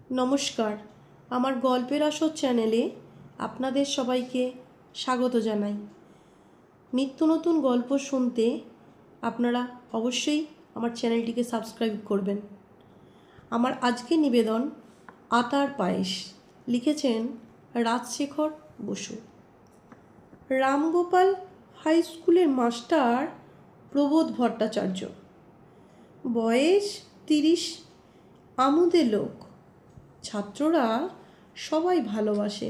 নমস্কার, আমার গল্পের আসর চ্যানেলে আপনাদের সবাইকে স্বাগত জানাই। নিত্য নতুন গল্প শুনতে আপনারা অবশ্যই আমার চ্যানেলটিকে সাবস্ক্রাইব করবেন। আমার আজকের নিবেদন আতার পায়েস, লিখেছেন রাজশেখর বসু। রামগোপাল হাই স্কুলের মাস্টার প্রবোধ ভট্টাচার্য, বয়স 30, আমোদে লোক। ছাত্ররা সবাই ভালোবাসে।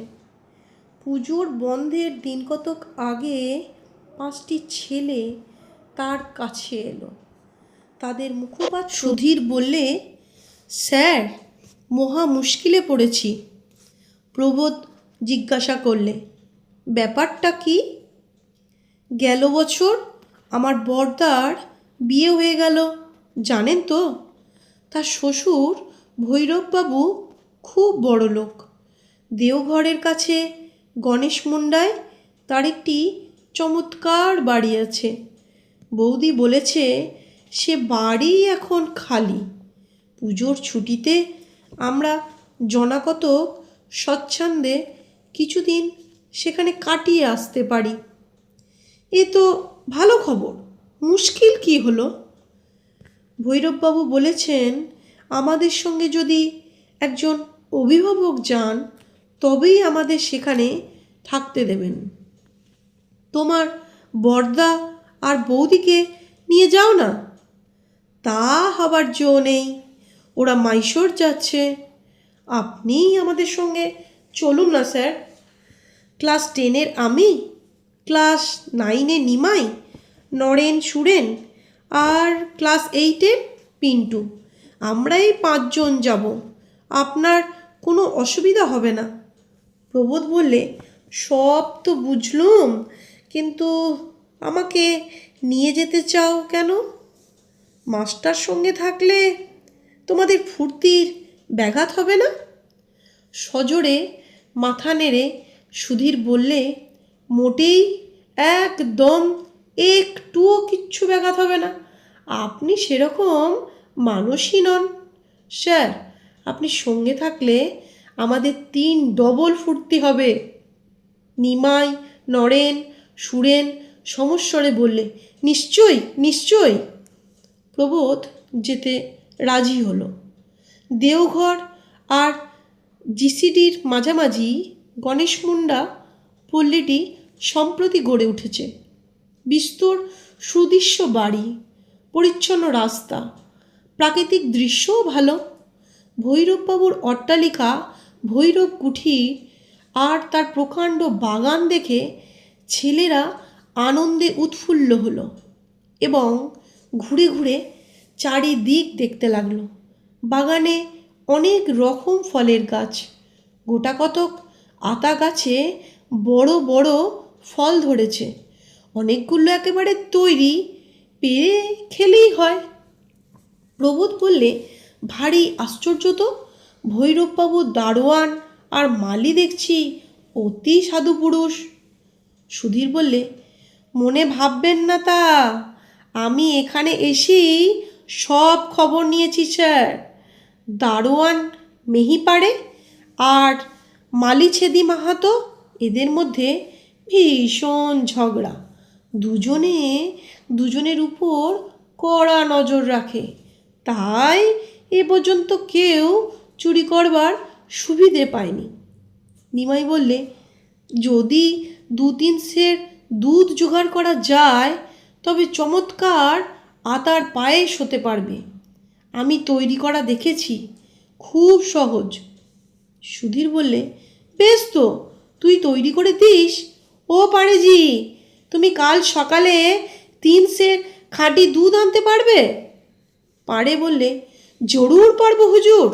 পুজোর বন্ধের দিন কতক আগে 5টি ছেলে তার কাছে এলো। তাদের মুখপাত্র সুধীর বললে, স্যার, মহা মুশকিলে পড়েছি। প্রবোধ জিজ্ঞাসা করলে, ব্যাপারটা কি? গেল বছর আমার বড়দার বিয়ে হয়ে গেল, জানেন তো? তার শ্বশুর ভৈরববাবু খুব বড় লোক। দেওঘরের কাছে গণেশ মুন্ডায় তার একটি চমৎকার বাড়ি আছে। বৌদি বলেছে সে বাড়ি এখন খালি। পুজোর ছুটিতে আমরা জনাকতক স্বচ্ছন্দে কিছুদিন সেখানে কাটিয়ে আসতে পারি। এ তো ভালো খবর, মুশকিল কি হলো? ভৈরববাবু বলেছেন আমাদের সঙ্গে যদি একজন অভিভাবক যান তবেই আমাদের সেখানে থাকতে দেবেন। তোমার বড়দা আর বৌদিকে নিয়ে যাও না। তা হবার জো নেই, ওরা মাইশোর যাচ্ছে। আপনিই আমাদের সঙ্গে চলুন না স্যার। ক্লাস 10-এর আমি, ক্লাস 9-এ নিমাই, নরেন, সুরেন আর ক্লাস 8-এর পিন্টু, আমরাই 5 জন যাব। আপনার কোনো অসুবিধা হবে না। প্রবোধ বললে, সব তো বুঝলুম, কিন্তু আমাকে নিয়ে যেতে চাও কেন? মাস্টার সঙ্গে থাকলে তোমাদের ফুর্তির ব্যাঘাত হবে না? সজোরে মাথা নেড়ে সুধীর বললে, মোটেই, একদম, একটুও কিচ্ছু ব্যাঘাত হবে না। আপনি সেরকম মানুষই নন। স্যার, আপনি সঙ্গে থাকলে আমাদের 3 ডবল ফুর্তি হবে। নিমাই, নরেন, সুরেন সমস্বরে বললে, নিশ্চয়ই নিশ্চয়ই। প্রবোধ যেতে রাজি হলো। দেওঘর আর জিসিডির মাঝামাঝি গণেশ মুন্ডা পল্লীটি সম্প্রতি গড়ে উঠেছে। বিস্তর সুদৃশ্য বাড়ি, পরিচ্ছন্ন রাস্তা, প্রাকৃতিক দৃশ্যও ভালো। ভৈরববাবুর অট্টালিকা ভৈরব কুঠি আর তার প্রকাণ্ড বাগান দেখে ছেলেরা আনন্দে উৎফুল্ল হলো এবং ঘুরে ঘুরে চারিদিক দেখতে লাগলো। বাগানে অনেক রকম ফলের গাছ, গোটাকতক আতা গাছে বড় বড় ফল ধরেছে। অনেকগুলো একেবারে তৈরি, পেরে খেলেই হয়। প্রবোধ বললে, ভারী আশ্চর্য তো, ভৈরববাবু দারোয়ান আর মালি দেখছি অতি সাধু পুরুষ। সুধীর বললে, মনে ভাববেন না তা, আমি এখানে এসেই সব খবর নিয়েছি স্যার। দারোয়ান মেহিপাড়ে আর মালি ছেদি মাহাতো, এদের মধ্যে ভীষণ ঝগড়া। দুজনের উপর কড়া নজর রাখে, তাই এ পর্যন্ত কেউ চুরি করবার সুবিধে পায়নি। নিমাই বললে, যদি 2-3 সের দুধ জোগাড় করা যায় তবে চমৎকার আতার পায়েস হতে পারবে। আমি তৈরি করা দেখেছি, খুব সহজ। সুধীর বললে, বেশ তো, তুই তৈরি করে দিস। ও পারেজি, তুমি কাল সকালে 3 সের খাঁটি দুধ আনতে পারবে? পারে বললে, জরুর পারবো হুজুর।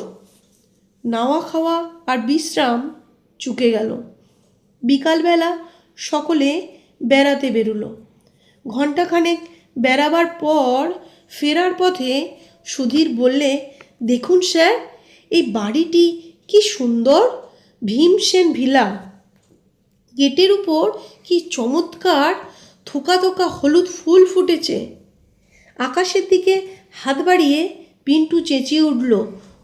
নাওয়া খাওয়া আর বিশ্রাম চুকে গেল। বিকালবেলা সকলে বেড়াতে বেরোলো। ঘণ্টাখানেক বেড়াবার পর ফেরার পথে সুধীর বললে, দেখুন স্যার, এই বাড়িটি কি সুন্দর, ভীমসেন ভিলা। গেটের উপর কি চমৎকার থোকা থোকা হলুদ ফুল ফুটেছে। আকাশের দিকে হাত বাড়িয়ে পিন্টু চেঁচিয়ে উঠল,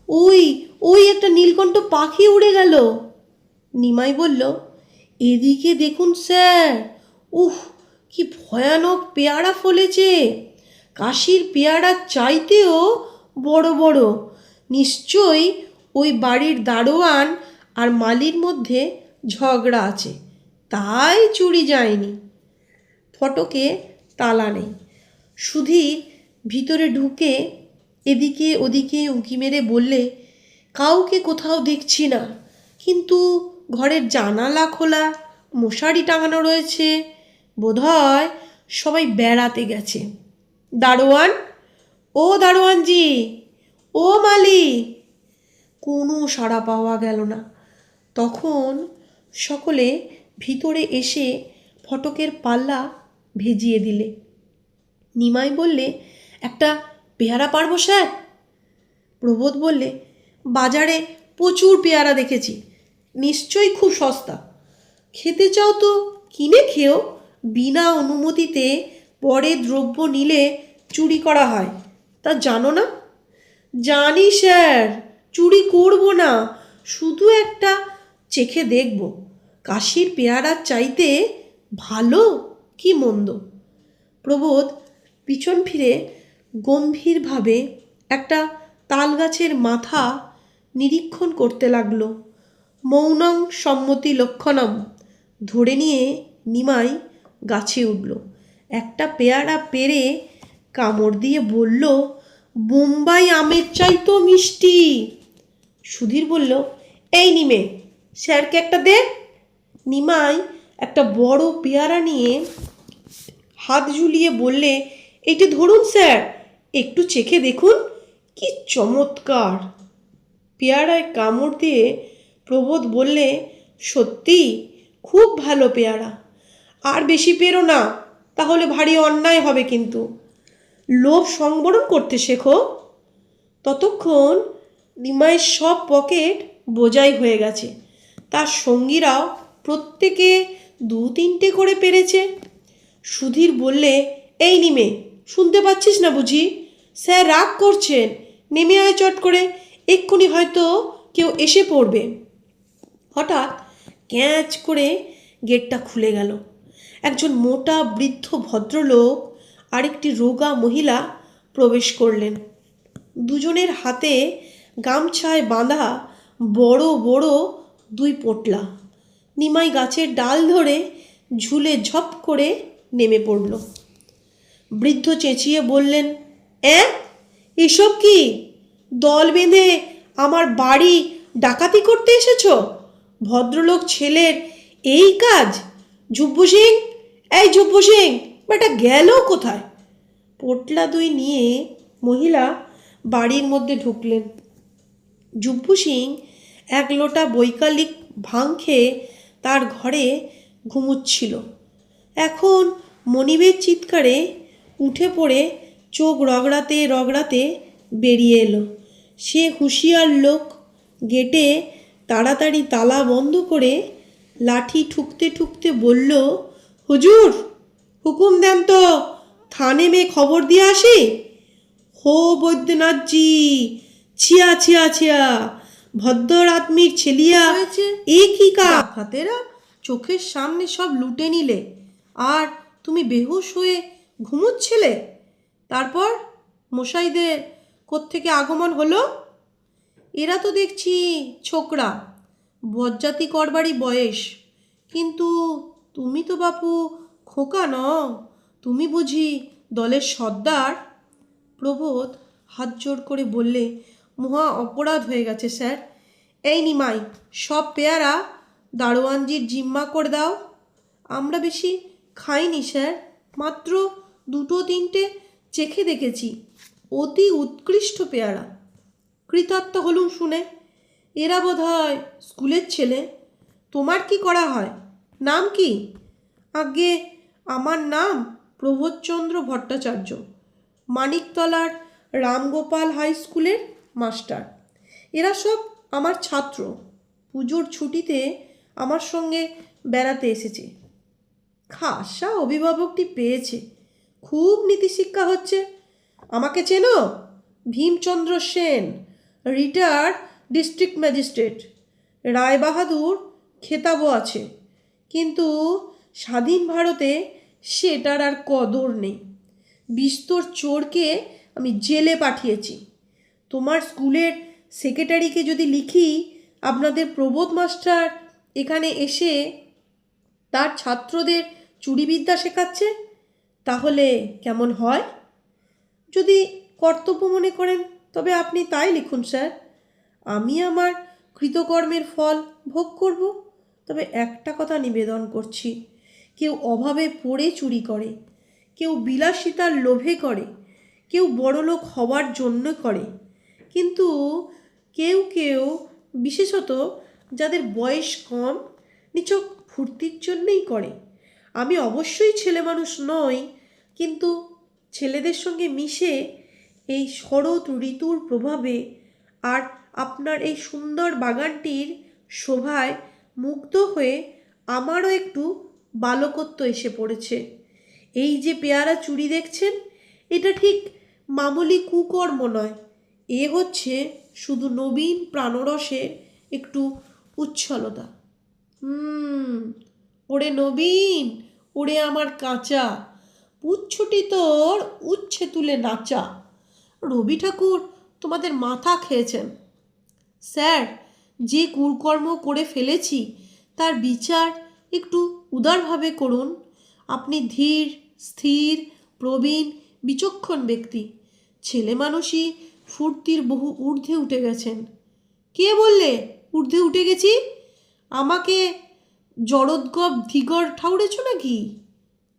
ও ওই ওই একটা নীলকণ্ঠ পাখি উড়ে গেল। নিমাই বলল, এদিকে দেখুন স্যার, উহ, কি ভয়ানক পেয়ারা ফলেছে, কাশির পেয়ারার চাইতেও বড় বড়। নিশ্চয়ই ওই বাড়ির দারোয়ান আর মালির মধ্যে ঝগড়া আছে, তাই চুরি যায়নি। ফটকে তালা নেই। সুধীর ভিতরে ঢুকে এদিকে ওদিকে উঁকি মেরে বললে, কাউকে কোথাও দেখছি না, কিন্তু ঘরের জানালা খোলা, মশারি টাঙানো রয়েছে, বোধহয় সবাই বেড়াতে গেছে। দারোয়ান, ও দারোয়ানজি, ও মালি। কোনো সাড়া পাওয়া গেল না। তখন সকলে ভিতরে এসে ফটকের পাল্লা ভেজিয়ে দিলে। নিমাই বললে, একটা পেয়ারা পারবো স্যার? প্রবোধ বললে, বাজারে প্রচুর পেয়ারা দেখেছি, নিশ্চয়ই খুব সস্তা। খেতে চাও তো কিনে খেও, বিনা অনুমতিতে পরে দ্রব্য নিলে চুরি করা হয়, তা জানো না? জানি স্যার, চুরি করব না, শুধু একটা চেখে দেখব কাশির পেয়ারার চাইতে ভালো কি মন্দ। প্রবোধ পিছন ফিরে গম্ভীরভাবে একটা তালগাছের মাথা নিরীক্ষণ করতে লাগলো। মৌনং সম্মতি লক্ষণম ধরে নিয়ে নিমাই গাছে উঠল। একটা পেয়ারা পেরে কামড় দিয়ে বলল, বোম্বাই আমের চাইতো মিষ্টি। সুধীর বলল, এই নিমে, স্যারকে একটা দে। নিমাই একটা বড় পেয়ারা নিয়ে হাত ঝুলিয়ে বললে, এইটা ধরুন স্যার, একটু চেখে দেখুন, কি চমৎকার। পেয়ারায় কামড় দিয়ে প্রবোধ বললে, সত্যি খুব ভালো পেয়ারা, আর বেশি পেরো না, তাহলে ভারী অন্যায় হবে কিন্তু। লোভ সংবরণ করতে শেখো। ততক্ষণ নিমাইয়ের সব পকেট বোঝাই হয়ে গেছে। তার সঙ্গীরাও প্রত্যেকে 2-3টে করে পেরেছে। সুধীর বললে, এই নিমে, শুনতে পাচ্ছিস না বুঝি? স্যার রাগ করছেন, নেমে আয় চট করে, এক্ষুনি হয়তো কেউ এসে পড়বে। হঠাৎ ক্যাঁচ করে গেটটা খুলে গেল। একজন মোটা বৃদ্ধ ভদ্রলোক আর একটি রোগা মহিলা প্রবেশ করলেন। দুজনের হাতে গামছায় বাঁধা বড় বড় 2 পোটলা। নিমাই গাছের ডাল ধরে ঝুলে ঝপ করে নেমে পড়ল। বৃদ্ধ চেঁচিয়ে বললেন, এসব কি? দল বেঁধে আমার বাড়ি ডাকাতি করতে এসেছ? ভদ্রলোক ছেলের এই কাজ? ঝুব্বু সিং, এই ঝুব্বু সিং, বেটা গেল কোথায়? পোটলা 2 নিয়ে মহিলা বাড়ির মধ্যে ঢুকলেন। ঝুব্বু সিং 1 লোটা বৈকালিক ভাং খেয়ে তার ঘরে ঘুমুচ্ছিল। এখন মনিবের চিৎকারে উঠে পড়ে চোখ রগড়াতে রগড়াতে বেরিয়ে এলো। সে হুঁশিয়ার লোক। গেটে তাড়াতাড়ি তালা বন্ধ করে লাঠি ঠুকতে ঠুকতে বলল, হুজুর, হুকুম দেন তো, থানে মেয়ে খবর দিয়ে আসি। হো বৈদ্যনাথজি, ছিয়া ছিয়া ছিয়া, ভদ্র আদমির ছেলিয়া হয়েছে। এ কি ডাকাতেরা চোখের সামনে সব লুটে নিলে, আর তুমি বেহুশ হয়ে ঘুমোচ্ছিলে। তারপর মশাইদের কোত্থেকে আগমন হলো? এরা তো দেখছি ছোকরা, বজ্জাতি করবারই বয়স, কিন্তু তুমি তো বাপু খোকা নও, তুমি বুঝি দলের সর্দার? প্রবোধ হাত জোর করে বললে, মহা অপরাধ হয়ে গেছে স্যার। এই নিমাই, সব পেয়ারা দারোয়ানজির জিম্মা করে দাও। আমরা বেশি খাইনি স্যার, মাত্র 2-3টে চেখে দেখেছি, অতি উৎকৃষ্ট পেয়ারা। কৃতার্থ হলুম শুনে। এরা বোধহয় স্কুলের ছেলে। তোমার কি করা হয়? নাম কি? আগে আমার নাম প্রবোধচন্দ্র ভট্টাচার্য, মানিকতলার রামগোপাল হাই স্কুলের মাস্টার। এরা সব আমার ছাত্র, পুজোর ছুটিতে আমার সঙ্গে বেড়াতে এসেছে। খাসা অভিভাবকটি পেয়েছে, খুব নীতিশিক্ষা হচ্ছে। আমাকে চেনো? Bhimchandra Sen, retired district magistrate, Rai Bahadur খেতাবও আছে, কিন্তু স্বাধীন ভারতে সেটার আর কদর নেই। বিস্তর চোরকে আমি জেলে পাঠিয়েছি। তোমার স্কুলের সেক্রেটারিকে যদি লিখি আপনাদের প্রবোধ মাস্টার এখানে এসে তার ছাত্রদের চুরিবিদ্যা শেখাচ্ছে, তাহলে কেমন হয়? যদি কর্তব্য মনে করেন তবে আপনি তাই লিখুন স্যার। আমি আমার কৃতকর্মের ফল ভোগ করব। তবে একটা কথা নিবেদন করছি, কেউ অভাবে পড়ে চুরি করে, কেউ বিলাসিতার লোভে করে, কেউ বড়লোক হওয়ার জন্য করে, কিন্তু কেউ কেউ, বিশেষত যাদের বয়স কম, নিছক ফুর্তির জন্যেই করে। আমি অবশ্যই ছেলে মানুষ নই, কিন্তু ছেলেদের সঙ্গে মিশে এই শরৎ ঋতুর প্রভাবে আর আপনার এই সুন্দর বাগানটির শোভায় মুগ্ধ হয়ে আমারও একটু বালকত্ব এসে পড়েছে। এই যে পেয়ারা চুরি দেখছেন, এটা ঠিক মামুলি কুকর্ম নয়, এ হচ্ছে শুধু নবীন প্রাণরসের একটু উচ্ছলতা। ওরে নবীন, ওরে আমার কাঁচা, পুচ্ছুটি তোর উচ্ছে তুলে নাচা। রবি ঠাকুর তোমাদের মাথা খেয়েছেন। স্যার, যে কুকর্ম করে ফেলেছি তার বিচার একটু উদারভাবে করুন। আপনি ধীর, স্থির, প্রবীণ, বিচক্ষণ ব্যক্তি। ছেলে মানুষই ফুর্তির বহু ঊর্ধ্বে উঠে গেছেন। কে বললে ঊর্ধ্বে উঠে গেছি? আমাকে জড়োদ্গব ধীগর ঠাউরেছ নাকি?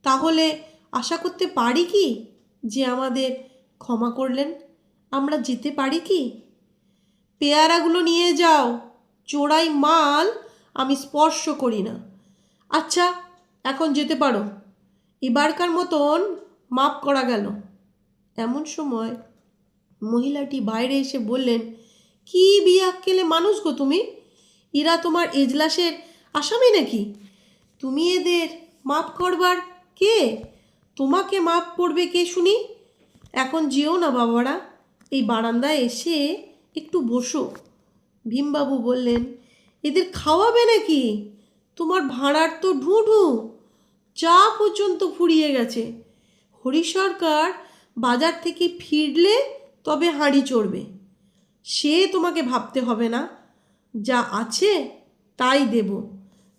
তাহলে আশা করতে পারি কি যে আমাদের ক্ষমা করলেন? আমরা যেতে পারি কি? পেয়ারাগুলো নিয়ে যাও, চোরাই মাল আমি স্পর্শ করি না। আচ্ছা, এখন যেতে পারো, এবারকার মতন মাপ করা গেল। এমন সময় মহিলাটি বাইরে এসে বললেন, কি বিয়াক্কেলে মানুষ গো তুমি? এরা তোমার এজলাসের আসামি নাকি? তুমি এদের মাপ করবার কে? তোমাকে মাপ করবে কে শুনি? এখন যেও না বাবারা, এই বারান্দায় এসে একটু বসো। ভীমবাবু বললেন, এদের খাওয়াবে নাকি? তোমার ভাড়ার তো ঢুঁঢু, চা পর্যন্ত ফুরিয়ে গেছে। হরি সরকার বাজার থেকে ফিরলে তবে হাঁড়ি চড়বে, সে তোমাকে ভাবতে হবে না। যা আছে তাই দেব,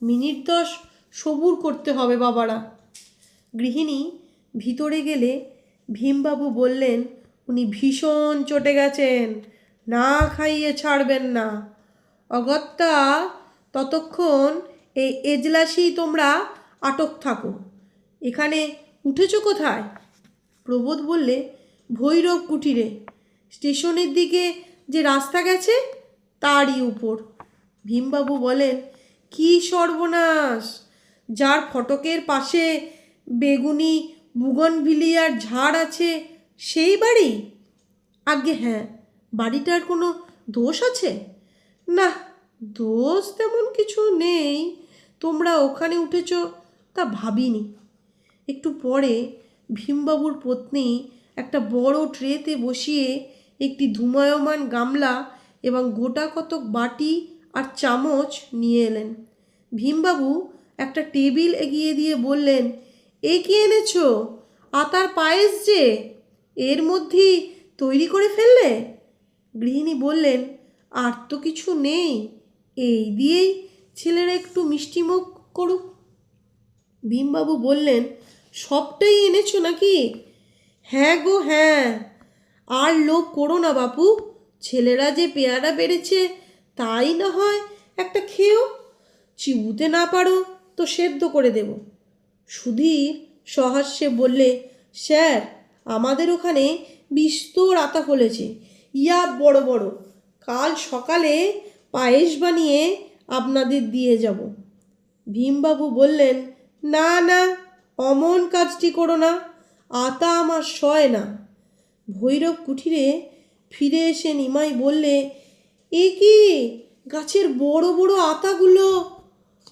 মিনিট 10 সবুর করতে হবে বাবারা। গৃহিণী ভিতরে গেলে ভীমবাবু বললেন, উনি ভীষণ চটে গেছেন, না খাইয়ে ছাড়বেন না। অগত্যা ততক্ষণ এই এজলাসেই তোমরা আটক থাকো। এখানে উঠেছ কোথায়? প্রবোধ বললে, ভৈরব কুঠিরে। স্টেশনের দিকে যে রাস্তা গেছে তারই উপর। ভীমবাবু বলেন, কি সর্বনাশ! যার ফটকের পাশে বেগুনি বুগনভিলিয়ার ঝাড় আছে সেই বাড়ি? আজ্ঞে হ্যাঁ। বাড়িটার কোনো দোষ আছে? না, দোষ তেমন কিছু নেই। তোমরা ওখানে উঠেছ তা ভাবিনি। একটু পরে ভীমবাবুর পত্নী একটা বড় ট্রেতে বসিয়ে একটি ধূমায়মান গামলা এবং গোটা কতক বাটি আর চামচ নিয়ে এলেন। ভীমবাবু একটা টেবিল এগিয়ে দিয়ে বললেন, এ কি এনেছ? আতার পায়েস যে, এর মধ্যেই তৈরি করে ফেললে? গৃহিণী বললেন, আর তো কিছু নেই, এই দিয়েই ছেলেরা একটু মিষ্টিমুখ করুক। ভীমবাবু বললেন, সবটাই এনেছো নাকি? হ্যাঁ গো হ্যাঁ। আর লোভ করো না বাপু, ছেলেরা যে পেয়ারা বেড়েছে তাই না হয় একটা খেয়েও। চিবুতে না পারো তো সেদ্ধ করে দেব। সুধীর সহাস্যে বললে, স্যার, আমাদের ওখানে বিস্তর আতা ফলেছে, ইয়া বড় বড়। কাল সকালে পায়েস বানিয়ে আপনাদের দিয়ে যাব। ভীমবাবু বললেন, না না, অমন কাজটি করো না, আতা আমার সয় না। ভৈরব কুঠিরে ফিরে এসে নিমাই বললে, এ কি, গাছের বড় বড় আতাগুলো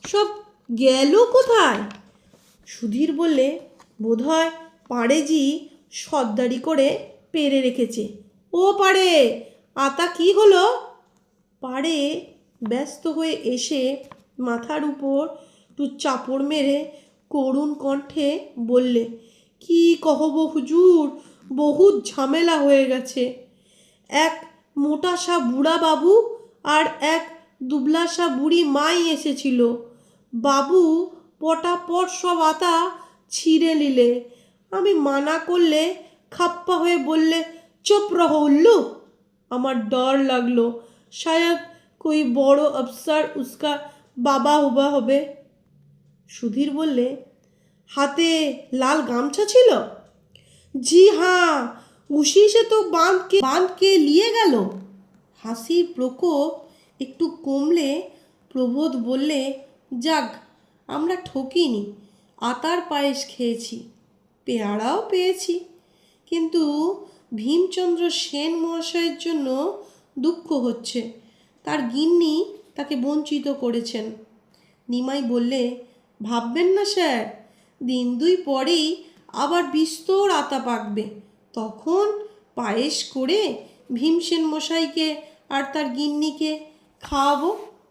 সব গেল কোথায়? সুধীর বললে, বোধহয় পাড়েজি সর্দারি করে পেরে রেখেছে। ও পাড়ে, আতা কি হলো? পাড়ে ব্যস্ত হয়ে এসে মাথার উপর একটু চাপড় মেরে করুণ কণ্ঠে বললে, কি কহব হুজুর, বহুত ঝামেলা হয়ে গেছে। এক মোটাসা বুড়া বাবু আর এক দুবলাসা বুড়ি মাই এসেছিল। বাবু পটাপট সব আতা ছিঁড়ে নিলে। আমি মানা করলে খাপ্পা হয়ে বললে, চুপ রহো উল্লু। আমার ডর লাগলো, শায়দ কোই বড় अफसर उसका বাবা হুবা হবে। সুধীর বললে, হাতে লাল গামছা ছিল? জি हाँ, उसी से तो बांध के लिए গেল। হাসির প্রকোপ একটু কমলে প্রবোধ বললে, যাক, আমরা ঠকিনি, আতার পায়েস খেয়েছি, পেয়ারাও পেয়েছি, কিন্তু ভীমচন্দ্র সেন মহাশয়ের জন্য দুঃখ হচ্ছে, তার গিন্নি তাকে বঞ্চিত করেছেন। নিমাই বললে, ভাববেন না স্যার, দিন দুই পরেই আবার বিস্তর আতা পাকবে, তখন পায়েস করে ভীমসেন মশাইকে আর তার গিন্নিকে খাওয়াবো।